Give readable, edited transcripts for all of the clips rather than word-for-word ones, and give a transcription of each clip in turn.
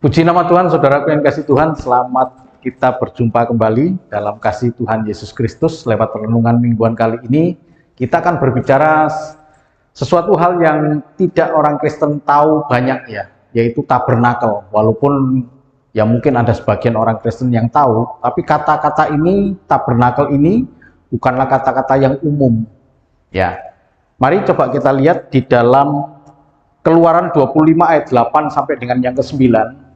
Puji nama Tuhan, saudaraku yang kasih Tuhan, selamat kita berjumpa kembali dalam kasih Tuhan Yesus Kristus. Lewat renungan mingguan kali ini, kita akan berbicara sesuatu hal yang tidak orang Kristen tahu banyak ya, yaitu tabernakel. Walaupun ya mungkin ada sebagian orang Kristen yang tahu, tapi kata-kata ini, tabernakel ini bukanlah kata-kata yang umum. Ya, mari coba kita lihat di dalam Keluaran 25 ayat 8 sampai dengan yang ke-9.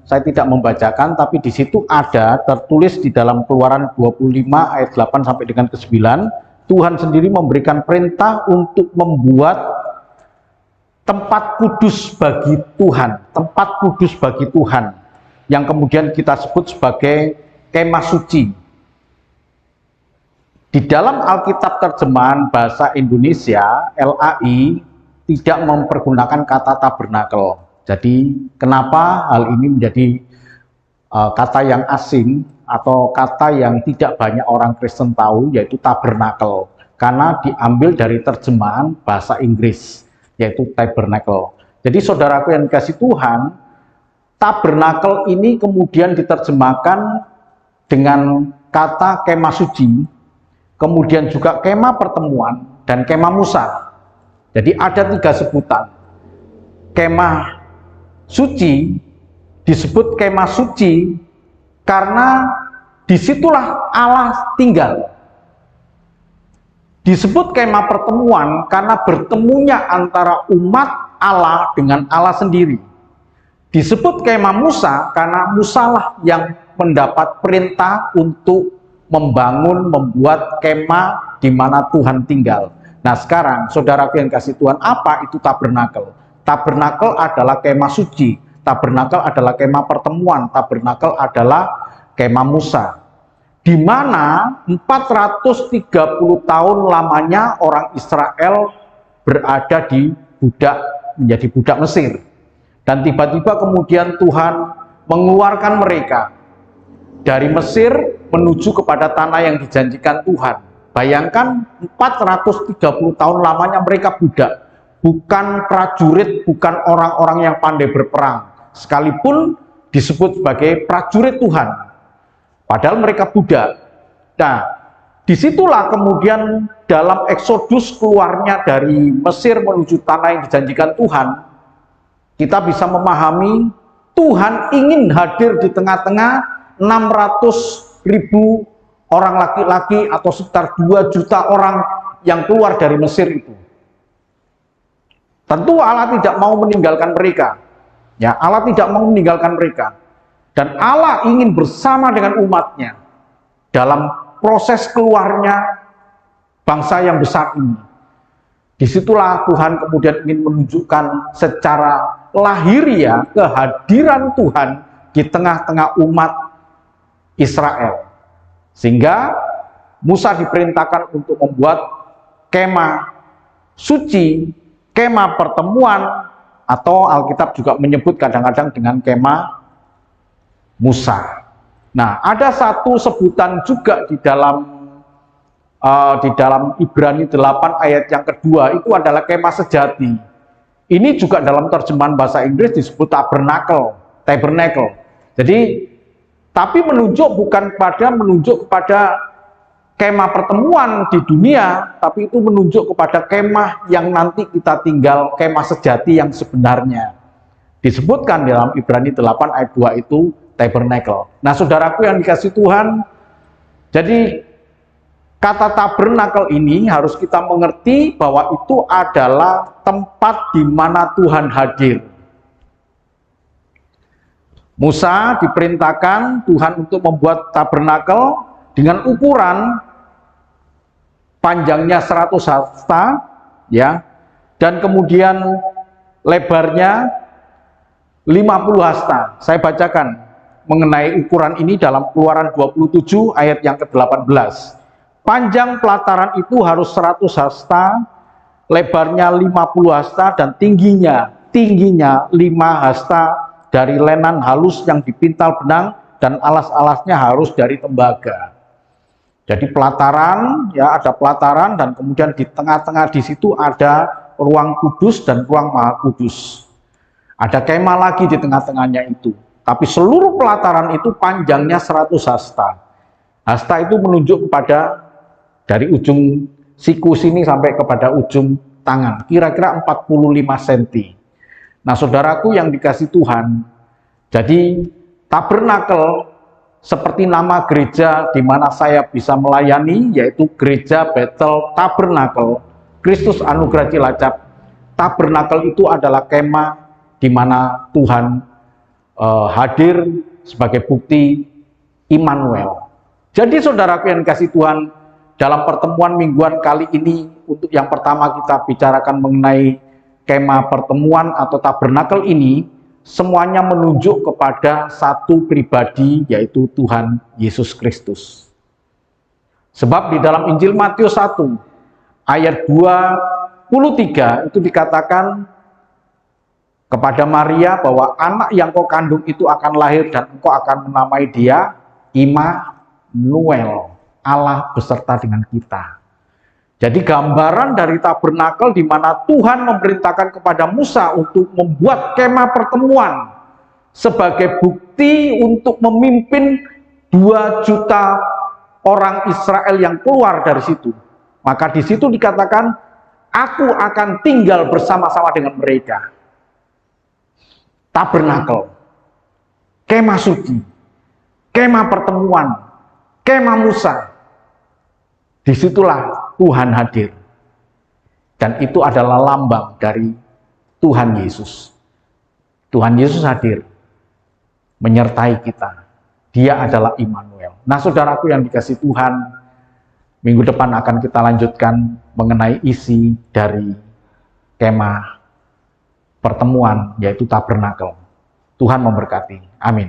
Saya tidak membacakan, tapi di situ ada tertulis di dalam Keluaran 25 ayat 8 sampai dengan ke-9, Tuhan sendiri memberikan perintah untuk membuat tempat kudus bagi Tuhan, tempat kudus bagi Tuhan, yang kemudian kita sebut sebagai kemah suci. Di dalam Alkitab terjemahan bahasa Indonesia, LAI, tidak mempergunakan kata tabernakel. Jadi kenapa hal ini menjadi kata yang asing atau kata yang tidak banyak orang Kristen tahu, yaitu tabernakel, karena diambil dari terjemahan bahasa Inggris, yaitu tabernacle. Jadi saudaraku yang dikasih Tuhan, tabernakel ini kemudian diterjemahkan dengan kata kemah suci, kemudian juga kemah pertemuan dan kemah Musa. Jadi ada 3 sebutan. Kemah suci disebut kemah suci karena disitulah Allah tinggal. Disebut kemah pertemuan karena bertemunya antara umat Allah dengan Allah sendiri. Disebut kemah Musa karena Musalah yang mendapat perintah untuk membuat kemah di mana Tuhan tinggal. Nah sekarang saudaraku yang kasih Tuhan, apa itu tabernakel? Tabernakel adalah kemah suci, tabernakel adalah kemah pertemuan, tabernakel adalah kemah Musa, di mana 430 tahun lamanya orang Israel berada menjadi budak Mesir. Dan tiba-tiba kemudian Tuhan mengeluarkan mereka dari Mesir menuju kepada tanah yang dijanjikan Tuhan. Bayangkan 430 tahun lamanya mereka budak. Bukan prajurit, bukan orang-orang yang pandai berperang, sekalipun disebut sebagai prajurit Tuhan, padahal mereka budak. Nah, disitulah kemudian dalam Eksodus keluarnya dari Mesir menuju tanah yang dijanjikan Tuhan, kita bisa memahami Tuhan ingin hadir di tengah-tengah 600.000 orang laki-laki atau sekitar 2 juta orang yang keluar dari Mesir itu. Tentu Allah tidak mau meninggalkan mereka. Ya, Allah tidak mau meninggalkan mereka. Dan Allah ingin bersama dengan umatnya dalam proses keluarnya bangsa yang besar ini. Disitulah Tuhan kemudian ingin menunjukkan secara lahiriah kehadiran Tuhan di tengah-tengah umat Israel. Sehingga Musa diperintahkan untuk membuat kemah suci, kemah pertemuan, atau Alkitab juga menyebut kadang-kadang dengan kemah Musa. Nah, ada satu sebutan juga di dalam Ibrani 8 ayat yang kedua, itu adalah kemah sejati. Ini juga dalam terjemahan bahasa Inggris disebut tabernacle. Jadi, tapi bukan menunjuk kepada kemah pertemuan di dunia, tapi itu menunjuk kepada kemah yang nanti kita tinggal, kemah sejati yang sebenarnya. Disebutkan dalam Ibrani 8 ayat 2 itu tabernacle. Nah saudaraku yang dikasih Tuhan, jadi kata tabernacle ini harus kita mengerti bahwa itu adalah tempat di mana Tuhan hadir. Musa diperintahkan Tuhan untuk membuat tabernakel dengan ukuran panjangnya 100 hasta, ya, dan kemudian lebarnya 50 hasta. Saya bacakan mengenai ukuran ini dalam Keluaran 27 ayat yang ke-18. Panjang pelataran itu harus 100 hasta, lebarnya 50 hasta, dan tingginya 5 hasta dari lenan halus yang dipintal benang, dan alas-alasnya harus dari tembaga. Jadi pelataran, ya ada pelataran, dan kemudian di tengah-tengah di situ ada ruang kudus dan ruang maha kudus. Ada kemah lagi di tengah-tengahnya itu. tapi seluruh pelataran itu panjangnya 100 hasta. Hasta itu menunjuk kepada dari ujung siku sini sampai kepada ujung tangan, kira-kira 45 cm. Nah, saudaraku yang dikasih Tuhan, jadi tabernakel seperti nama gereja di mana saya bisa melayani, yaitu Gereja Bethel Tabernakel Kristus Anugerah Cilacap. Tabernakel itu adalah kemah di mana Tuhan hadir sebagai bukti Immanuel. Jadi saudaraku yang dikasih Tuhan, dalam pertemuan mingguan kali ini, untuk yang pertama kita bicarakan mengenai kemah pertemuan atau tabernakel ini, semuanya menunjuk kepada satu pribadi, yaitu Tuhan Yesus Kristus. Sebab di dalam Injil Matius 1 ayat 23 itu dikatakan kepada Maria bahwa anak yang kau kandung itu akan lahir dan engkau akan menamai dia Immanuel, Allah beserta dengan kita. Jadi gambaran dari tabernakel di mana Tuhan memerintahkan kepada Musa untuk membuat kemah pertemuan sebagai bukti untuk memimpin 2 juta orang Israel yang keluar dari situ. Maka di situ dikatakan, aku akan tinggal bersama-sama dengan mereka. Tabernakel, kemah suci, kemah pertemuan, kemah Musa. Disitulah Tuhan hadir. Dan itu adalah lambang dari Tuhan Yesus. Tuhan Yesus hadir menyertai kita. Dia adalah Immanuel. Nah, saudaraku yang dikasih Tuhan, minggu depan akan kita lanjutkan mengenai isi dari kemah pertemuan, yaitu tabernakel. Tuhan memberkati. Amin.